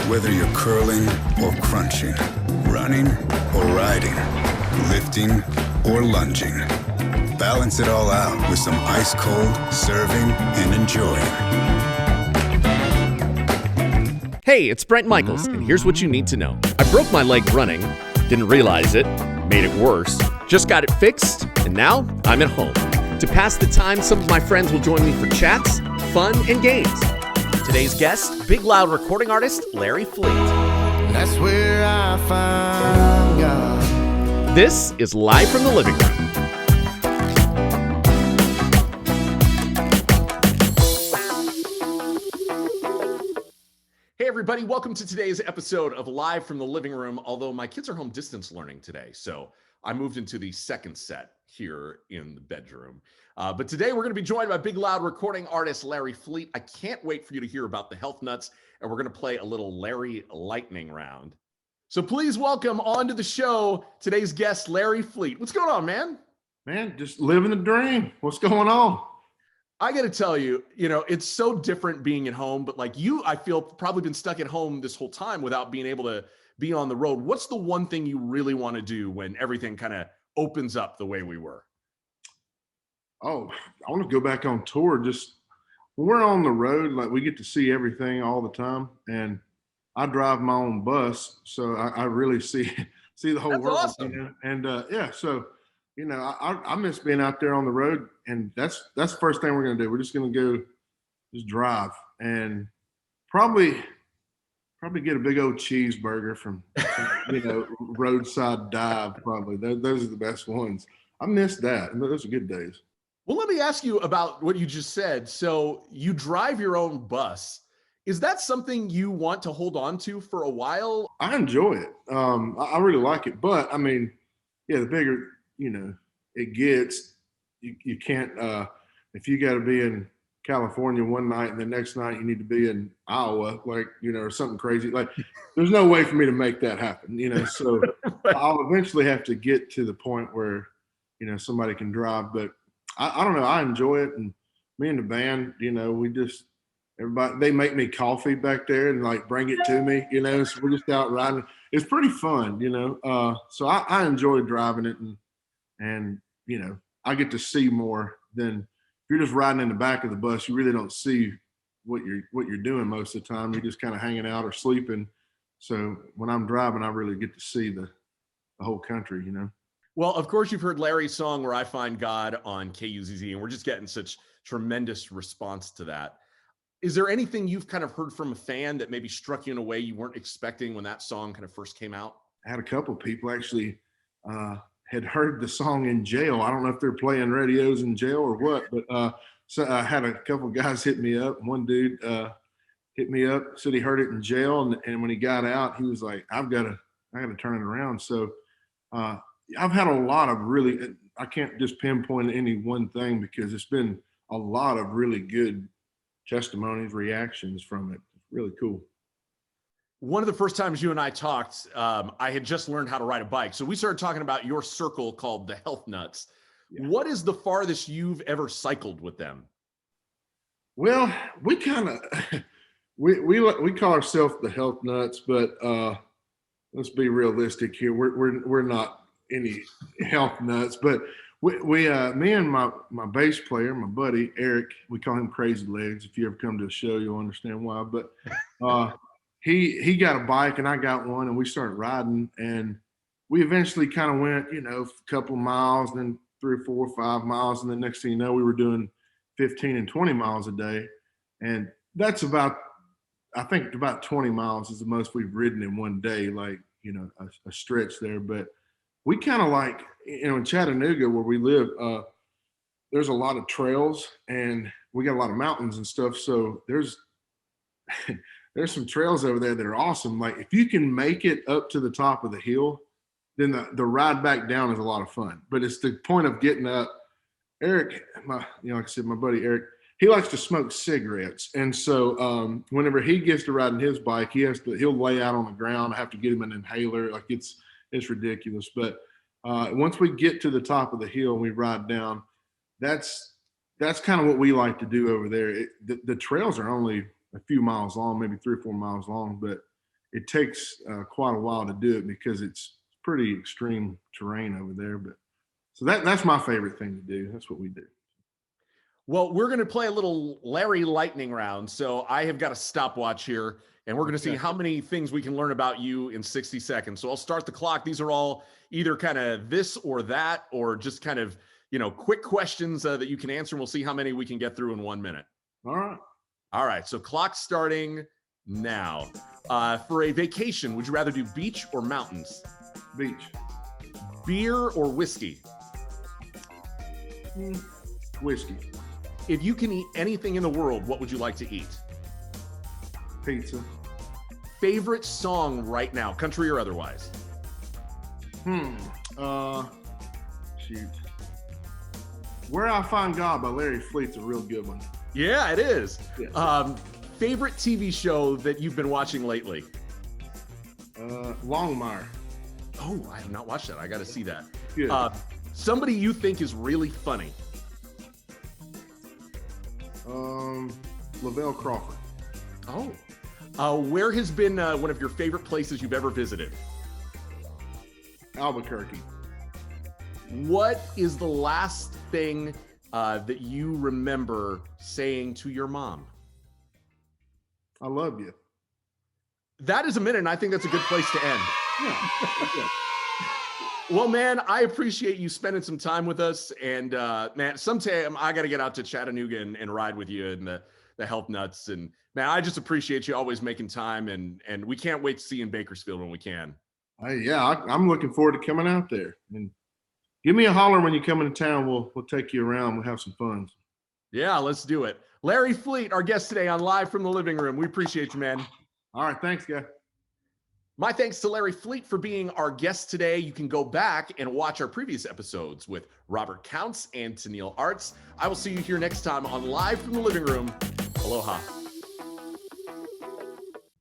Whether you're curling or crunching, running or riding, lifting or lunging, balance it all out with some ice cold serving and enjoying. Hey, it's Brent Michaels, and here's what you need to know. I broke my leg running, didn't realize it, made it worse, just got it fixed, and now I'm at home. To pass the time, some of my friends will join me for chats, fun, and games. Today's guest, big loud recording artist Larry Fleet. That's where I find God. This is Live from the Living Room. Hey everybody, welcome to today's episode of Live from the Living Room. Although my kids are home distance learning today, so I moved into the second set here in the bedroom. But today we're going to be joined by big loud recording artist Larry Fleet. I can't wait for you to hear about the health nuts, and we're going to play a little Larry lightning round. So please welcome onto the show today's guest, Larry Fleet. What's going on, man? Man, just living the dream. What's going on? I got to tell you, it's so different being at home, but like you, I feel probably been stuck at home this whole time without being able to be on the road. What's the one thing you really want to do when everything kind of opens up the way we were? Oh, I want to go back on tour. Just when we're on the road, like we get to see everything all the time. And I drive my own bus, so I really see the whole That's world. awesome. And so I miss being out there on the road, and that's the first thing we're gonna do. We're just gonna go, just drive, and probably get a big old cheeseburger from roadside dive. Probably those are the best ones. I miss that. Those are good days. Well, let me ask you about what you just said. So you drive your own bus. Is that something you want to hold on to for a while? I enjoy it. I really like it, but I mean, yeah, the bigger it gets, you can't. If you got to be in California one night and the next night you need to be in Iowa, or something crazy, like there's no way for me to make that happen. So I'll eventually have to get to the point where somebody can drive. But I don't know. I enjoy it, and me and the band, we just. Everybody, they make me coffee back there and bring it to me, so we're just out riding. It's pretty fun, so I enjoy driving it, and I get to see more than if you're just riding in the back of the bus. You really don't see what you're doing most of the time. You're just kind of hanging out or sleeping. So when I'm driving, I really get to see the whole country, Well, of course, you've heard Larry's song Where I Find God on KUZZ, and we're just getting such tremendous response to that. Is there anything you've kind of heard from a fan that maybe struck you in a way you weren't expecting when that song kind of first came out? I had a couple of people actually had heard the song in jail. I don't know if they're playing radios in jail or what, but so I had a couple of guys hit me up. One dude hit me up, said he heard it in jail, and when he got out, he was like, I got to turn it around. So I've had a lot of really, I can't just pinpoint any one thing because it's been a lot of really good testimonies, reactions from it. Really cool. One of the first times you and I talked, I had just learned how to ride a bike. So we started talking about your circle called the Health Nuts. Yeah. What is the farthest you've ever cycled with them? Well, we kind of, we call ourselves the Health Nuts, but let's be realistic here. We're not any health nuts, but we me and my bass player, my buddy Eric, we call him Crazy Legs. If you ever come to a show, you'll understand why. But he got a bike and I got one, and we started riding, and we eventually kind of went, a couple miles, and then 3 or 4 or 5 miles, and the next thing you know, we were doing 15 and 20 miles a day, and that's about 20 miles is the most we've ridden in one day, a stretch there. But we kind of in Chattanooga where we live, there's a lot of trails and we got a lot of mountains and stuff. So there's some trails over there that are awesome. Like if you can make it up to the top of the hill, then the ride back down is a lot of fun. But it's the point of getting up. Eric, like I said, my buddy Eric, he likes to smoke cigarettes. And so whenever he gets to riding his bike, he'll lay out on the ground. I have to get him an inhaler. It's ridiculous. But once we get to the top of the hill and we ride down, that's kind of what we like to do over there. The trails are only a few miles long, maybe 3 or 4 miles long, but it takes quite a while to do it because it's pretty extreme terrain over there. But so that's my favorite thing to do. That's what we do. Well, we're going to play a little Larry lightning round. So I have got a stopwatch here, and we're going to see how many things we can learn about you in 60 seconds. So I'll start the clock. These are all either kind of this or that, or just kind of, quick questions that you can answer. And we'll see how many we can get through in 1 minute. All right. All right. So clock starting now. For a vacation, would you rather do beach or mountains? Beach. Beer or whiskey? Whiskey. If you can eat anything in the world, what would you like to eat? Pizza. Favorite song right now, country or otherwise? Shoot. Where I Find God by Larry Fleet's a real good one. Yeah, it is. Yes. Favorite TV show that you've been watching lately? Longmire. Oh, I have not watched that. I got to see that. Good. Somebody you think is really funny? Lavelle Crawford. Oh. Where has been one of your favorite places you've ever visited? Albuquerque. What is the last thing that you remember saying to your mom? I love you. That is a minute, and I think that's a good place to end. Yeah. Well, man, I appreciate you spending some time with us. And man, sometime I got to get out to Chattanooga and ride with you and the Health Nuts. And man, I just appreciate you always making time. And we can't wait to see you in Bakersfield when we can. I'm looking forward to coming out there. And give me a holler when you come into town. We'll take you around. We'll have some fun. Yeah, let's do it. Larry Fleet, our guest today on Live from the Living Room. We appreciate you, man. All right. Thanks, guy. My thanks to Larry Fleet for being our guest today. You can go back and watch our previous episodes with Robert Counts and Tennille Arts. I will see you here next time on Live from the Living Room. Aloha.